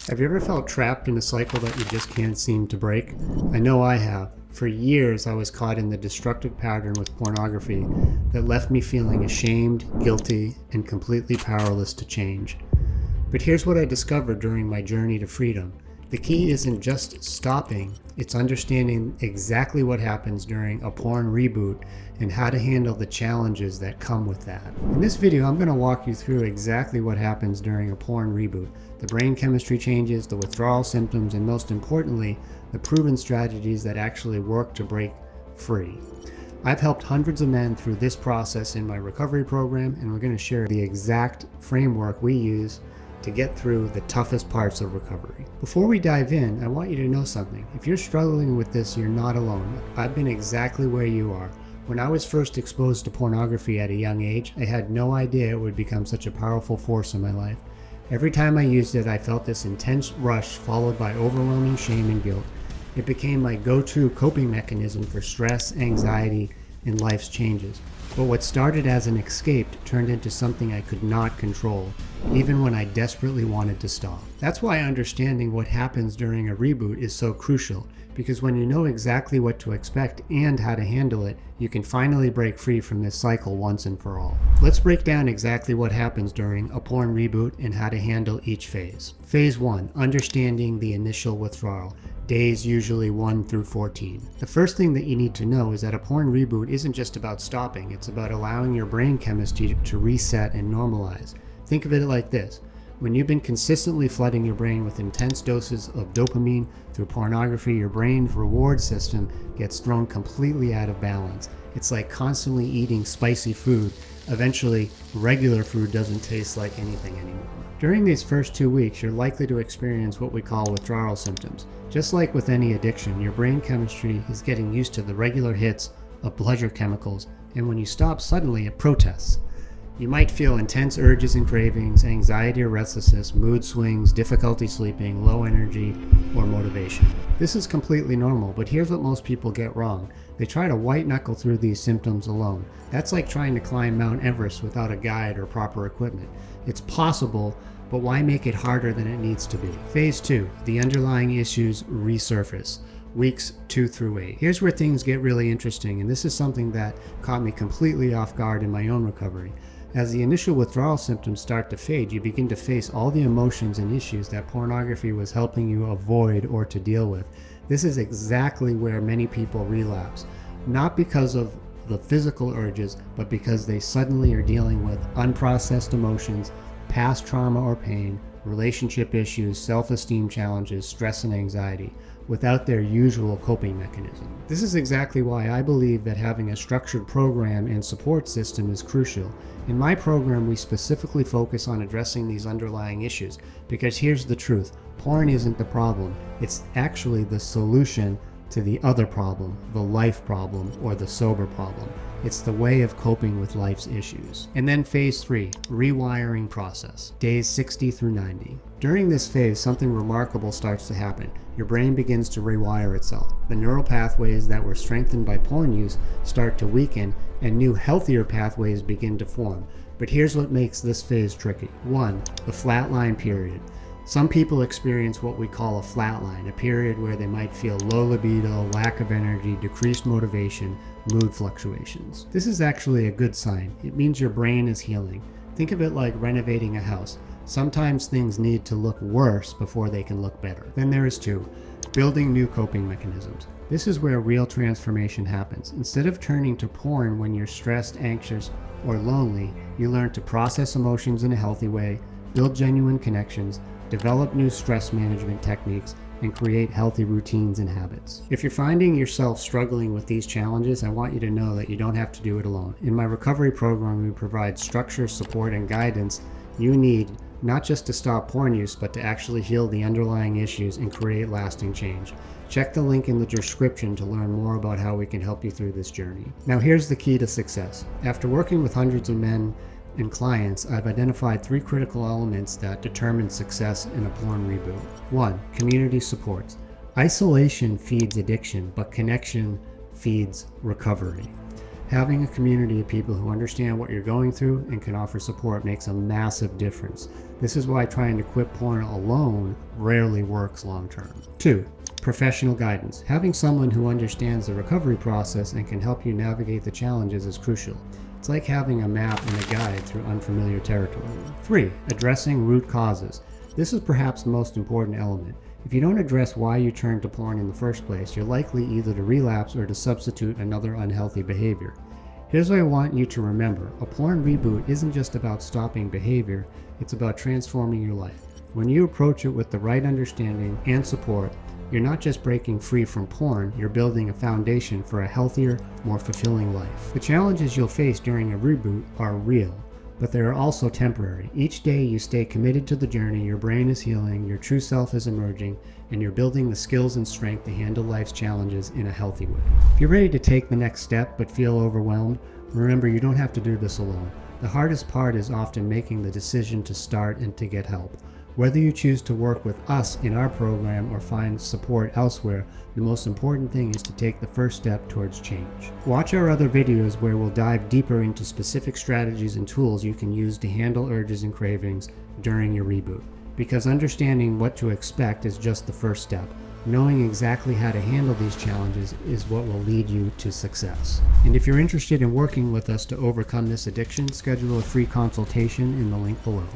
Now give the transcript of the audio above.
Have you ever felt trapped in a cycle that you just can't seem to break? I know I have. For years, I was caught in the destructive pattern with pornography that left me feeling ashamed, guilty, and completely powerless to change. But here's what I discovered during my journey to freedom. The key isn't just stopping, it's understanding exactly what happens during a porn reboot and how to handle the challenges that come with that. In this video, I'm going to walk you through exactly what happens during a porn reboot, the brain chemistry changes, the withdrawal symptoms, and most importantly, the proven strategies that actually work to break free. I've helped hundreds of men through this process in my recovery program, and we're going to share the exact framework we use to get through the toughest parts of recovery. Before we dive in, I want you to know something. If you're struggling with this, you're not alone. I've been exactly where you are. When I was first exposed to pornography at a young age, I had no idea it would become such a powerful force in my life. Every time I used it, I felt this intense rush followed by overwhelming shame and guilt. It became my go-to coping mechanism for stress, anxiety, and life's changes. But what started as an escape turned into something I could not control, even when I desperately wanted to stop. That's why understanding what happens during a reboot is so crucial, because when you know exactly what to expect and how to handle it, you can finally break free from this cycle once and for all. Let's break down exactly what happens during a porn reboot and how to handle each phase. Phase 1, understanding the initial withdrawal. Days usually 1 through 14. The first thing that you need to know is that a porn reboot isn't just about stopping, it's about allowing your brain chemistry to reset and normalize. Think of it like this. When you've been consistently flooding your brain with intense doses of dopamine through pornography, your brain's reward system gets thrown completely out of balance. It's like constantly eating spicy food. Eventually, regular food doesn't taste like anything anymore. During these first 2 weeks, you're likely to experience what we call withdrawal symptoms. Just like with any addiction, your brain chemistry is getting used to the regular hits of pleasure chemicals, and when you stop suddenly, it protests. You might feel intense urges and cravings, anxiety or restlessness, mood swings, difficulty sleeping, low energy, or motivation. This is completely normal, but here's what most people get wrong. They try to white knuckle through these symptoms alone. That's like trying to climb Mount Everest without a guide or proper equipment. It's possible, but why make it harder than it needs to be? Phase 2, the underlying issues resurface. Weeks 2 through 8. Here's where things get really interesting, and this is something that caught me completely off guard in my own recovery. As the initial withdrawal symptoms start to fade, you begin to face all the emotions and issues that pornography was helping you avoid or to deal with. This is exactly where many people relapse, not because of the physical urges, but because they suddenly are dealing with unprocessed emotions, past trauma or pain, relationship issues, self-esteem challenges, stress and anxiety, without their usual coping mechanism. This is exactly why I believe that having a structured program and support system is crucial. In my program, we specifically focus on addressing these underlying issues, because here's the truth, porn isn't the problem, it's actually the solution to the other problem, the life problem, or the sober problem. It's the way of coping with life's issues. And then phase 3, rewiring process, days 60 through 90. During this phase, something remarkable starts to happen. Your brain begins to rewire itself. The neural pathways that were strengthened by porn use start to weaken, and new healthier pathways begin to form. But here's what makes this phase tricky. 1, the flatline period. Some people experience what we call a flatline, a period where they might feel low libido, lack of energy, decreased motivation, mood fluctuations. This is actually a good sign. It means your brain is healing. Think of it like renovating a house. Sometimes things need to look worse before they can look better. Then there is 2, building new coping mechanisms. This is where real transformation happens. Instead of turning to porn when you're stressed, anxious, or lonely, you learn to process emotions in a healthy way, build genuine connections, develop new stress management techniques, and create healthy routines and habits. If you're finding yourself struggling with these challenges, I want you to know that you don't have to do it alone. In my recovery program, we provide structure, support, and guidance you need not just to stop porn use, but to actually heal the underlying issues and create lasting change. Check the link in the description to learn more about how we can help you through this journey. Now here's the key to success. After working with hundreds of men and clients, I've identified 3 critical elements that determine success in a porn reboot. 1, community supports. Isolation feeds addiction, but connection feeds recovery. Having a community of people who understand what you're going through and can offer support makes a massive difference. This is why trying to quit porn alone rarely works long term. 2. Professional guidance. Having someone who understands the recovery process and can help you navigate the challenges is crucial. It's like having a map and a guide through unfamiliar territory. 3. Addressing root causes. This is perhaps the most important element. If you don't address why you turned to porn in the first place, you're likely either to relapse or to substitute another unhealthy behavior. Here's what I want you to remember. A porn reboot isn't just about stopping behavior, it's about transforming your life. When you approach it with the right understanding and support, you're not just breaking free from porn, you're building a foundation for a healthier, more fulfilling life. The challenges you'll face during a reboot are real, but they are also temporary. Each day you stay committed to the journey, your brain is healing, your true self is emerging, and you're building the skills and strength to handle life's challenges in a healthy way. If you're ready to take the next step but feel overwhelmed, remember you don't have to do this alone. The hardest part is often making the decision to start and to get help. Whether you choose to work with us in our program or find support elsewhere, the most important thing is to take the first step towards change. Watch our other videos where we'll dive deeper into specific strategies and tools you can use to handle urges and cravings during your reboot. Because understanding what to expect is just the first step. Knowing exactly how to handle these challenges is what will lead you to success. And if you're interested in working with us to overcome this addiction, schedule a free consultation in the link below.